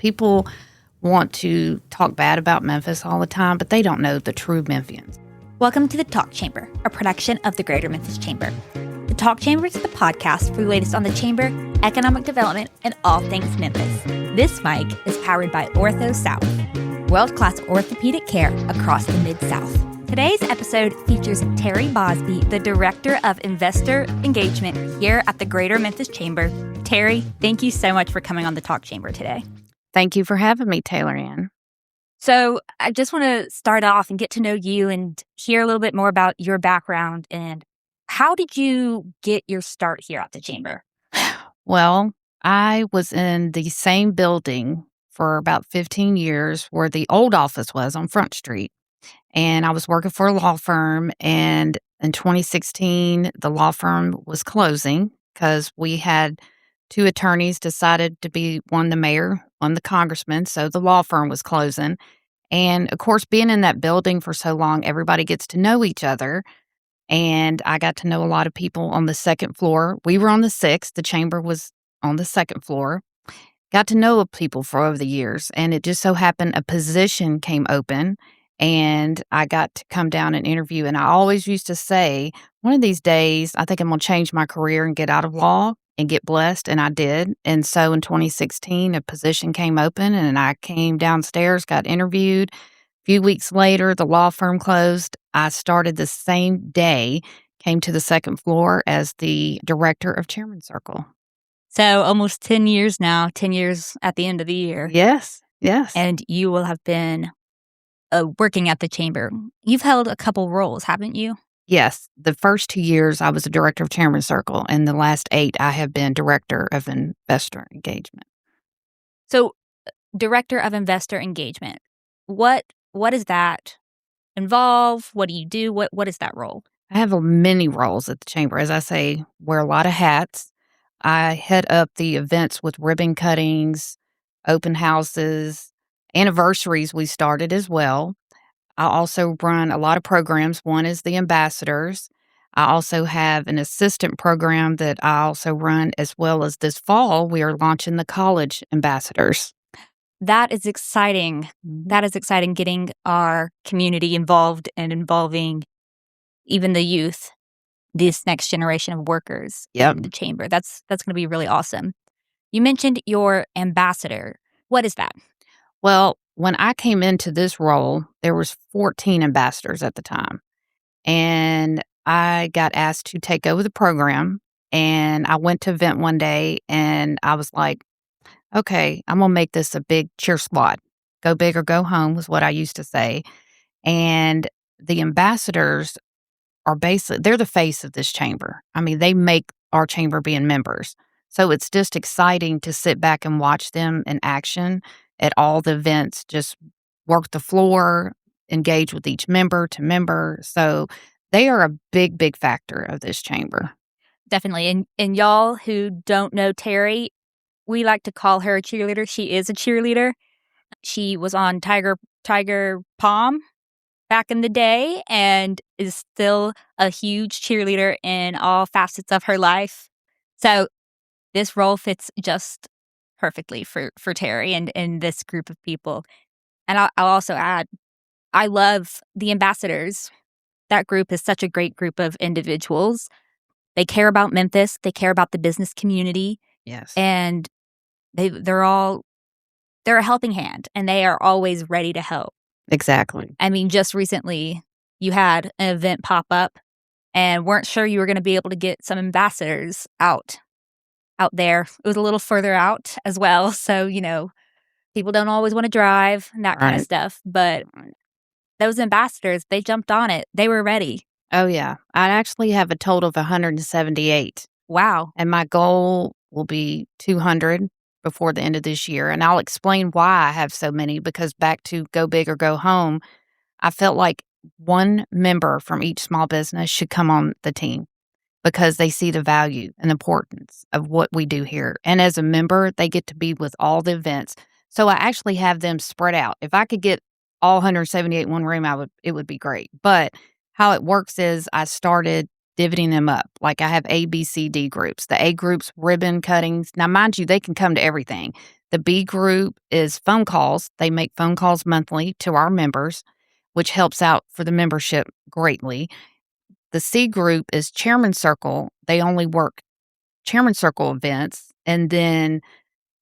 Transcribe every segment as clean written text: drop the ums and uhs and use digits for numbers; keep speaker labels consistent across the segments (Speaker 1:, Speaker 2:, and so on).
Speaker 1: People want to talk bad about Memphis all the time, but they don't know the true Memphians.
Speaker 2: Welcome to the Talk Chamber, a production of the Greater Memphis Chamber. The Talk Chamber is the podcast for the latest on the Chamber, economic development, and all things Memphis. This mic is powered by Ortho South, world-class orthopedic care across the Mid-South. Today's episode features Terri Bosby, the Director of Investor Engagement here at the Greater Memphis Chamber. Terri, thank you so much for coming on the Talk Chamber today.
Speaker 1: Thank you for having me, Taylor Ann.
Speaker 2: So I just want to start off and get to know you and hear a little bit more about your background and how did you get your start here at the Chamber?
Speaker 1: Well, I was in the same building for about 15 years where the old office was on Front Street. And I was working for a law firm, and in 2016, the law firm was closing because we had two attorneys decided to be one the mayor, one the congressman, so the law firm was closing. And, of course, being in that building for so long, everybody gets to know each other, and I got to know a lot of people on the second floor. We were on the sixth. The chamber was on the second floor. Got to know people for over the years, and it just so happened a position came open, and I got to come down and interview. And I always used to say, one of these days, I think I'm going to change my career and get out of law and get blessed. And I did. And so in 2016, a position came open and I came downstairs, got interviewed. A few weeks later, the law firm closed. I started the same day, came to the second floor as the director of Chairman Circle.
Speaker 2: So almost 10 years now, 10 years at the end of the year.
Speaker 1: Yes.
Speaker 2: And you will have been working at the Chamber. You've held a couple roles, haven't you?
Speaker 1: Yes. The first 2 years, I was a director of Chairman Circle, and the last 8, I have been director of investor engagement.
Speaker 2: So, director of investor engagement, what does that involve? What do you do? What is that role?
Speaker 1: I have many roles at the Chamber. As I say, wear a lot of hats. I head up the events with ribbon cuttings, open houses, anniversaries we started as well. I also run a lot of programs. One is the ambassadors. I also have an assistant program that I also run, as well as this fall, we are launching the college ambassadors.
Speaker 2: That is exciting. That is exciting, getting our community involved and involving even the youth, this next generation of workers in the Chamber. That's going to be really awesome. You mentioned your ambassador. What is that?
Speaker 1: Well, when I came into this role, there was 14 ambassadors at the time. And I got asked to take over the program. And I went to an event one day and I was like, okay, I'm going to make this a big cheer squad. Go big or go home was what I used to say. And the ambassadors are basically, they're the face of this chamber. I mean, they make our chamber being members. So it's just exciting to sit back and watch them in action at all the events, just work the floor, engage with each member to member. So they are a big, big factor of this chamber.
Speaker 2: Definitely. And y'all who don't know Terri, we like to call her a cheerleader. She is a cheerleader. She was on Tiger Palm back in the day and is still a huge cheerleader in all facets of her life. So this role fits just perfectly for Terri and this group of people. And I'll also add, I love the ambassadors. That group is such a great group of individuals. They care about Memphis. They care about the business community.
Speaker 1: Yes.
Speaker 2: And they're a helping hand, and they are always ready to help.
Speaker 1: Exactly.
Speaker 2: I mean, just recently, you had an event pop up and weren't sure you were going to be able to get some ambassadors out there. It was a little further out as well. So, people don't always want to drive and that kind of stuff. But those ambassadors, they jumped on it. They were ready.
Speaker 1: Oh, yeah. I actually have a total of 178.
Speaker 2: Wow.
Speaker 1: And my goal will be 200 before the end of this year. And I'll explain why I have so many, because back to go big or go home, I felt like one member from each small business should come on the team, because they see the value and importance of what we do here. And as a member, they get to be with all the events. So I actually have them spread out. If I could get all 178 in one room, it would be great. But how it works is I started dividing them up. Like I have A, B, C, D groups. The A groups, ribbon cuttings. Now, mind you, they can come to everything. The B group is phone calls. They make phone calls monthly to our members, which helps out for the membership greatly. The C group is Chairman Circle. They only work Chairman Circle events. And then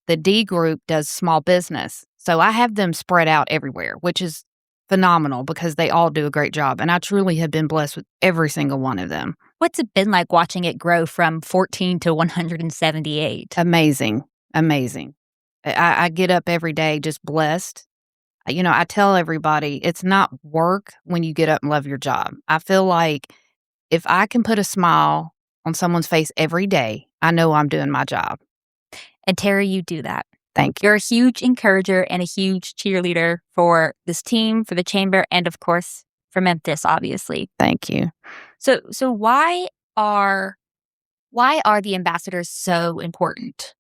Speaker 1: the D group does small business. So I have them spread out everywhere, which is phenomenal because they all do a great job. And I truly have been blessed with every single one of them.
Speaker 2: What's it been like watching it grow from 14 to 178?
Speaker 1: Amazing. Amazing. I get up every day just blessed. I tell everybody it's not work when you get up and love your job. I feel like if I can put a smile on someone's face every day, I know I'm doing my job.
Speaker 2: And Terri, you do that.
Speaker 1: Thank you.
Speaker 2: You're a huge encourager and a huge cheerleader for this team, for the chamber, and of course, for Memphis, obviously.
Speaker 1: Thank you.
Speaker 2: So why are the ambassadors so important?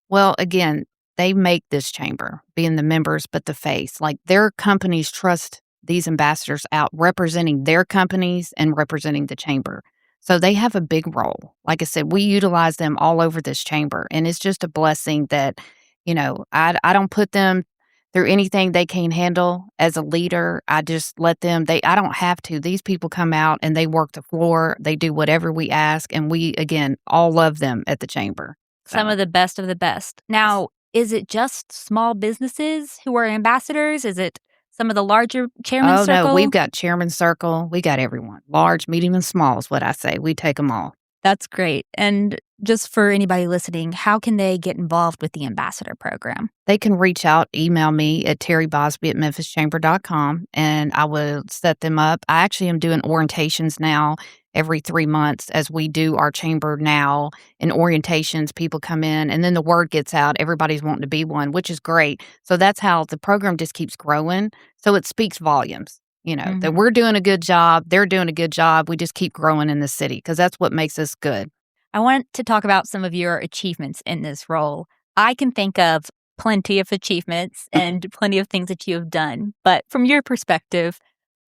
Speaker 1: Well, again, they make this chamber, being the members, but the face. Like their companies trust these ambassadors out representing their companies and representing the chamber. So they have a big role. Like I said, we utilize them all over this chamber. And it's just a blessing that, I don't put them through anything they can't handle as a leader. I just let them, I don't have to. These people come out and they work the floor. They do whatever we ask. And we, again, all love them at the chamber. So.
Speaker 2: Some of the best of the best. Now, is it just small businesses who are ambassadors? Is it some of the larger Chairman's Circle?
Speaker 1: No, we've got Chairman's Circle. We got everyone. Large, medium, and small is what I say. We take them all.
Speaker 2: That's great. And just for anybody listening, how can they get involved with the ambassador program?
Speaker 1: They can reach out, email me at terribosby@memphischamber.com, and I will set them up. I actually am doing orientations now every 3 months as we do our chamber now. In orientations, people come in, and then the word gets out. Everybody's wanting to be one, which is great. So that's how the program just keeps growing. So it speaks volumes. That we're doing a good job. They're doing a good job. We just keep growing in the city because that's what makes us good.
Speaker 2: I want to talk about some of your achievements in this role. I can think of plenty of achievements and plenty of things that you have done. But from your perspective,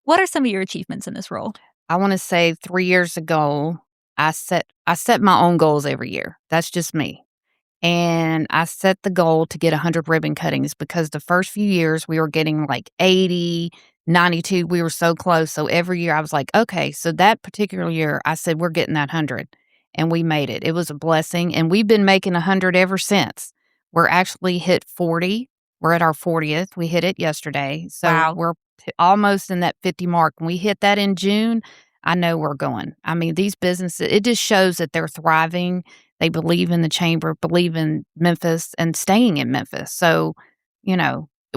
Speaker 2: what are some of your achievements in this role?
Speaker 1: I want to say 3 years ago, I set my own goals every year. That's just me. And I set the goal to get 100 ribbon cuttings because the first few years we were getting like 80, 92. We were so close. So every year I was like, okay, so that particular year I said, we're getting that 100. And we made it. It was a blessing. And we've been making 100 ever since. We're actually hit 40. We're at our 40th. We hit it yesterday. So
Speaker 2: wow.
Speaker 1: We're almost in that 50 mark. When we hit that in June, I know we're going. I mean, these businesses, it just shows that they're thriving. They believe in the chamber, believe in Memphis and staying in Memphis. So,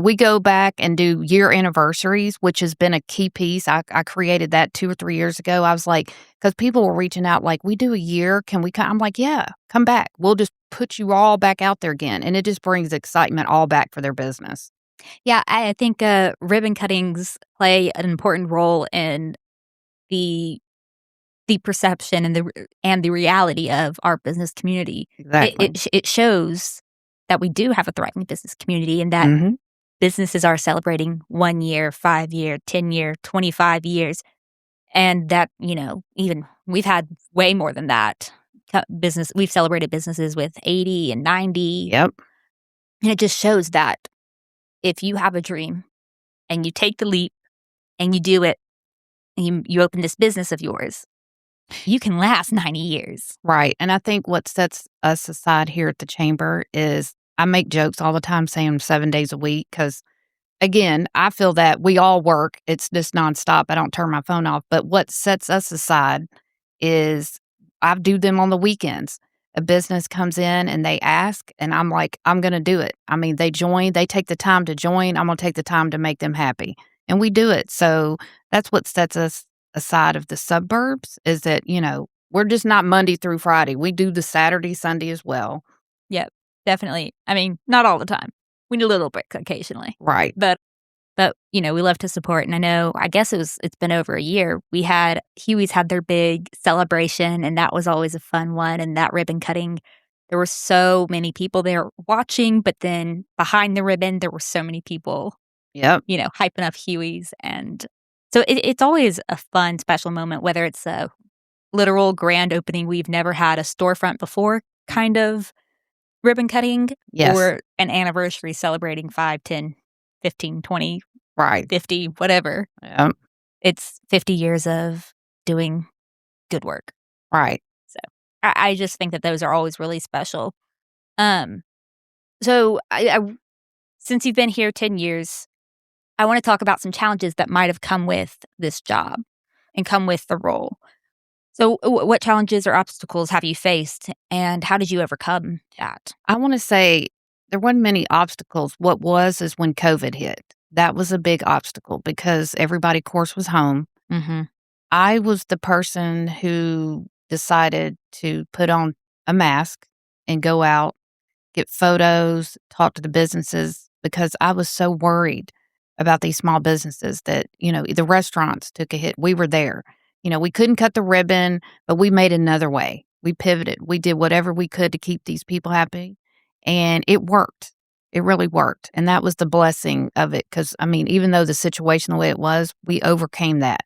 Speaker 1: we go back and do year anniversaries, which has been a key piece. I created that 2 or 3 years ago. I was like, because people were reaching out like, we do a year. Can we come? I'm like, yeah, come back. We'll just put you all back out there again. And it just brings excitement all back for their business.
Speaker 2: Yeah, I think ribbon cuttings play an important role in the perception and the reality of our business community.
Speaker 1: Exactly.
Speaker 2: It shows that we do have a thriving business community and that businesses are celebrating 1 year, 5 year, 10 year, 25 years. And that, even we've had way more than that. We've celebrated businesses with 80 and 90.
Speaker 1: Yep.
Speaker 2: And it just shows that if you have a dream and you take the leap and you do it, and you open this business of yours, you can last 90 years.
Speaker 1: Right. And I think what sets us aside here at the chamber is I make jokes all the time saying 7 days a week because, again, I feel that we all work. It's just nonstop. I don't turn my phone off. But what sets us aside is I do them on the weekends. A business comes in and they ask, and I'm like, I'm going to do it. I mean, they join. They take the time to join. I'm going to take the time to make them happy. And we do it. So that's what sets us aside of the suburbs is that, we're just not Monday through Friday. We do the Saturday, Sunday as well.
Speaker 2: Yep, definitely. I mean, not all the time. We need a little break occasionally.
Speaker 1: Right.
Speaker 2: But we love to support. And I guess it's been over a year. Huey's had their big celebration and that was always a fun one. And that ribbon cutting, there were so many people there watching, but then behind the ribbon, there were so many people hyping up Huey's. And so it's always a fun, special moment, whether it's a literal grand opening. We've never had a storefront before kind of ribbon cutting
Speaker 1: Yes.
Speaker 2: or an anniversary celebrating 5, 10, 15, 20,
Speaker 1: Right.
Speaker 2: 50, whatever.
Speaker 1: Yep.
Speaker 2: It's 50 years of doing good work.
Speaker 1: Right.
Speaker 2: So I just think that those are always really special. Um, so since you've been here 10 years, I want to talk about some challenges that might have come with this job and come with the role. So what challenges or obstacles have you faced and how did you overcome that?
Speaker 1: I want to say there wasn't many obstacles. What was is when COVID hit. That was a big obstacle because everybody, of course, was home.
Speaker 2: Mm-hmm.
Speaker 1: I was the person who decided to put on a mask and go out, get photos, talk to the businesses because I was so worried about these small businesses that, the restaurants took a hit. We were there. We couldn't cut the ribbon, but we made another way. We pivoted. We did whatever we could to keep these people happy. And it worked. It really worked. And that was the blessing of it. Because, even though the situation the way it was, we overcame that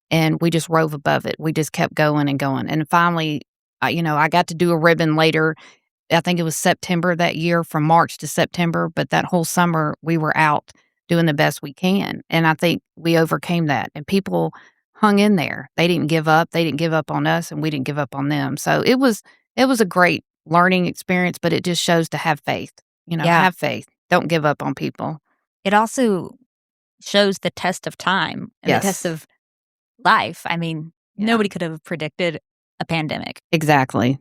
Speaker 1: and we just rove above it. We just kept going and going. And finally, I got to do a ribbon later. I think it was September that year, from March to September. But that whole summer, we were out doing the best we can. And I think we overcame that. And people hung in there. They didn't give up. They didn't give up on us, and we didn't give up on them. So it was a great learning experience, but it just shows to have faith.
Speaker 2: Yeah.
Speaker 1: Have faith. Don't give up on people.
Speaker 2: It also shows the test of time and
Speaker 1: Yes.
Speaker 2: the test of life.
Speaker 1: Yeah.
Speaker 2: Nobody could have predicted a pandemic.
Speaker 1: Exactly.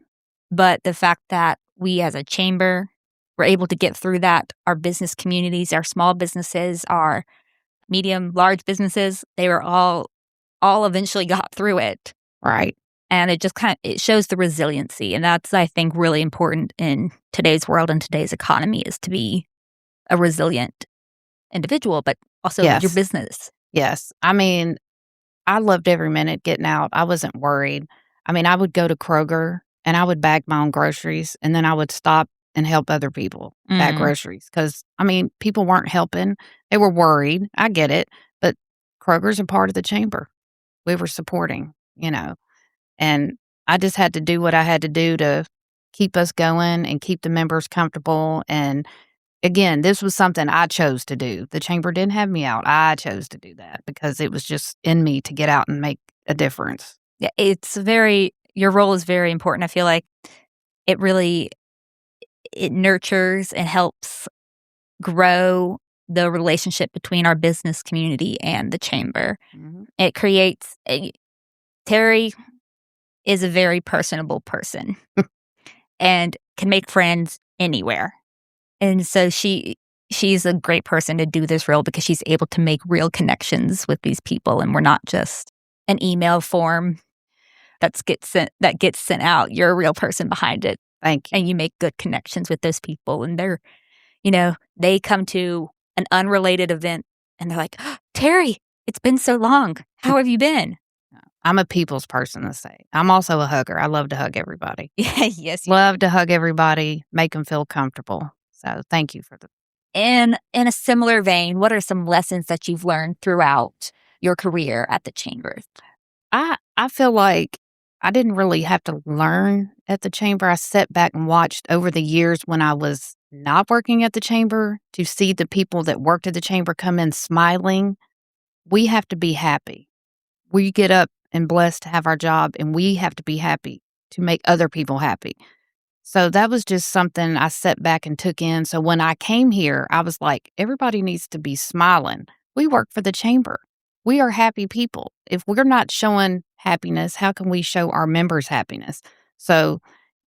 Speaker 2: But the fact that we as a chamber were able to get through that, our business communities, our small businesses, our medium, large businesses, they were all eventually got through it.
Speaker 1: Right.
Speaker 2: And it just it shows the resiliency. And that's, I think, really important in today's world and today's economy, is to be a resilient individual, but also
Speaker 1: Yes.
Speaker 2: your business.
Speaker 1: Yes. I loved every minute getting out. I wasn't worried. I would go to Kroger and I would bag my own groceries, and then I would stop and help other people bag groceries because, people weren't helping. They were worried. I get it. But Kroger's a part of the chamber. We were supporting, and I just had to do what I had to do to keep us going and keep the members comfortable. And again, this was something I chose to do. The chamber didn't have me out. I chose to do that because it was just in me to get out and make a difference.
Speaker 2: Yeah, your role is very important. I feel like it really, it nurtures and helps grow the relationship between our business community and the chamber.
Speaker 1: Mm-hmm.
Speaker 2: It creates Terri is a very personable person and can make friends anywhere. And so she's a great person to do this role because she's able to make real connections with these people, and we're not just an email form that gets sent out. You're a real person behind it.
Speaker 1: Thank you.
Speaker 2: And you make good connections with those people, and they're, they come to an unrelated event and they're like, oh, Terri, it's been so long. How have you been?
Speaker 1: I'm a people's person, to say. I'm also a hugger. I love to hug everybody.
Speaker 2: Yes.
Speaker 1: Love to hug everybody, make them feel comfortable. So thank you for the.
Speaker 2: And in a similar vein, what are some lessons that you've learned throughout your career at the chamber?
Speaker 1: I feel like I didn't really have to learn at the chamber. I sat back and watched over the years when I was not working at the chamber to see the people that worked at the chamber come in smiling. We have to be happy. We get up and blessed to have our job, and we have to be happy to make other people happy. So that was just something I sat back and took in. So when I came here, I was like, everybody needs to be smiling. We work for the chamber. We are happy people. If we're not showing happiness, how can we show our members happiness? So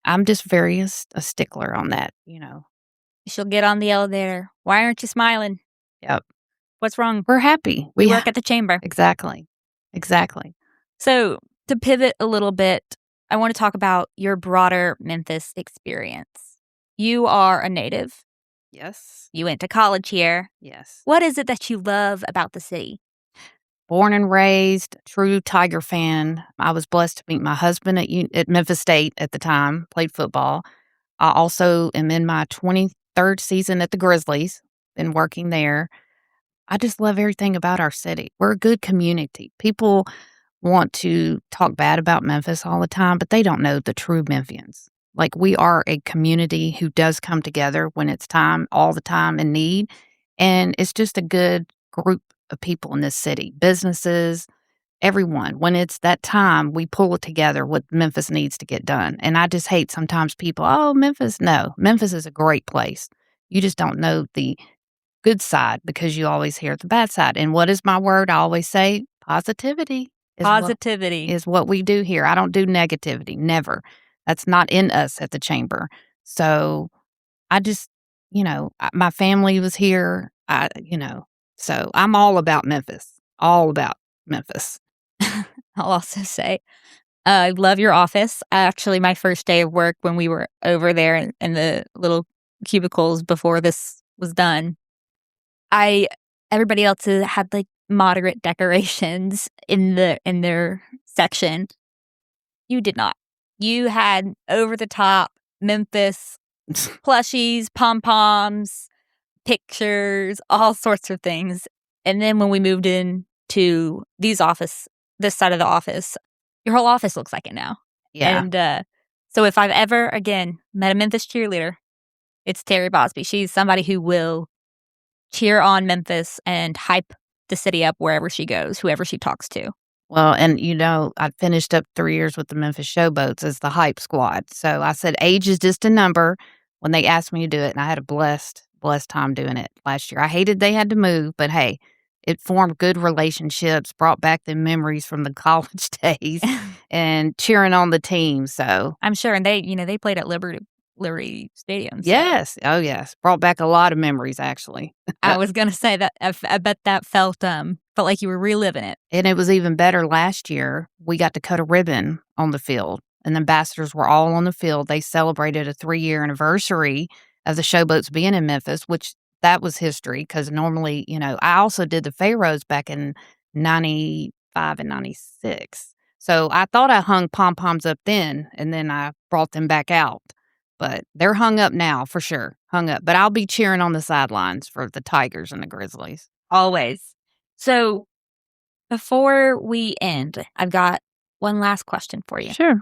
Speaker 1: I'm just very a stickler on that,
Speaker 2: She'll get on the elevator. Why aren't you smiling?
Speaker 1: Yep.
Speaker 2: What's wrong?
Speaker 1: We're happy.
Speaker 2: We work at the chamber.
Speaker 1: Exactly.
Speaker 2: So to pivot a little bit, I want to talk about your broader Memphis experience. You are a native.
Speaker 1: Yes.
Speaker 2: You went to college here.
Speaker 1: Yes.
Speaker 2: What is it that you love about the city?
Speaker 1: Born and raised, true Tiger fan. I was blessed to meet my husband at Memphis State at the time, played football. I also am in my 23rd season at the Grizzlies, been working there. I just love everything about our city. We're a good community. People want to talk bad about Memphis all the time, but they don't know the true Memphians. Like, we are a community who does come together when it's time, all the time in need. And it's just a good group of people in this city, businesses, everyone. When it's that time, we pull it together what Memphis needs to get done. And I just hate sometimes people, oh, Memphis. No, Memphis is a great place. You just don't know the good side because you always hear the bad side. And what is my word? I always say positivity
Speaker 2: Positivity.
Speaker 1: is what we do here. I don't do negativity, never. That's not in us at the chamber. So I just, my family was here. So I'm all about Memphis, all about Memphis.
Speaker 2: I'll also say, I love your office. Actually, my first day of work when we were over there in the little cubicles before this was done, everybody else had like moderate decorations in their section. You did not. You had over the top Memphis plushies, pom-poms, pictures, all sorts of things. And then when we moved in to this side of the office, your whole office looks like it now.
Speaker 1: Yeah.
Speaker 2: And so if I've ever, again, met a Memphis cheerleader, it's Terri Bosby. She's somebody who will cheer on Memphis and hype the city up wherever she goes, whoever she talks to.
Speaker 1: Well, and I finished up 3 years with the Memphis Showboats as the hype squad. So I said age is just a number when they asked me to do it, and I had a blessed time doing it last year. I hated they had to move, but hey, it formed good relationships, brought back the memories from the college days and cheering on the team. So
Speaker 2: I'm sure, and they played at Liberty Stadium. So.
Speaker 1: Yes. Oh, yes. Brought back a lot of memories, actually.
Speaker 2: I was going to say that I bet that felt like you were reliving it.
Speaker 1: And it was even better last year. We got to cut a ribbon on the field, and the ambassadors were all on the field. They celebrated a 3-year anniversary of the Showboats being in Memphis, which that was history because normally, I also did the Pharaohs back in 95 and 96. So I thought I hung pom-poms up then, and then I brought them back out. But they're hung up now, for sure. Hung up. But I'll be cheering on the sidelines for the Tigers and the Grizzlies.
Speaker 2: Always. So before we end, I've got one last question for you.
Speaker 1: Sure.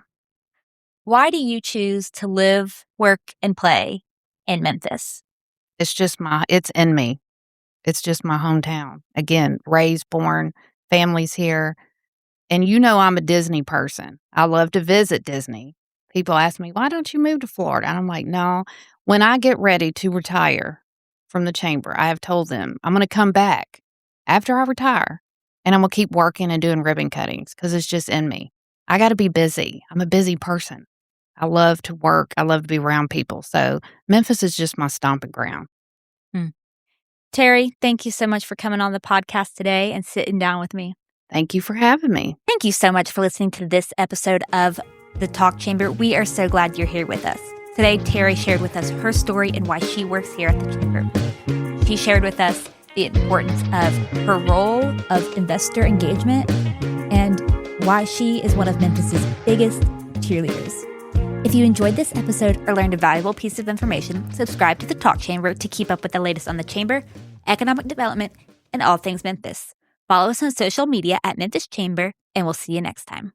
Speaker 2: Why do you choose to live, work, and play in Memphis?
Speaker 1: It's in me. It's just my hometown. Again, raised, born, family's here. And I'm a Disney person. I love to visit Disney. People ask me, why don't you move to Florida? And I'm like, no. When I get ready to retire from the chamber, I have told them I'm going to come back after I retire, and I'm going to keep working and doing ribbon cuttings because it's just in me. I got to be busy. I'm a busy person. I love to work. I love to be around people. So Memphis is just my stomping ground.
Speaker 2: Terri, thank you so much for coming on the podcast today and sitting down with me.
Speaker 1: Thank you for having me.
Speaker 2: Thank you so much for listening to this episode of The Talk Chamber. We are so glad you're here with us. Today, Terri shared with us her story and why she works here at the chamber. She shared with us the importance of her role of investor engagement and why she is one of Memphis's biggest cheerleaders. If you enjoyed this episode or learned a valuable piece of information, subscribe to The Talk Chamber to keep up with the latest on the chamber, economic development, and all things Memphis. Follow us on social media at Memphis Chamber, and we'll see you next time.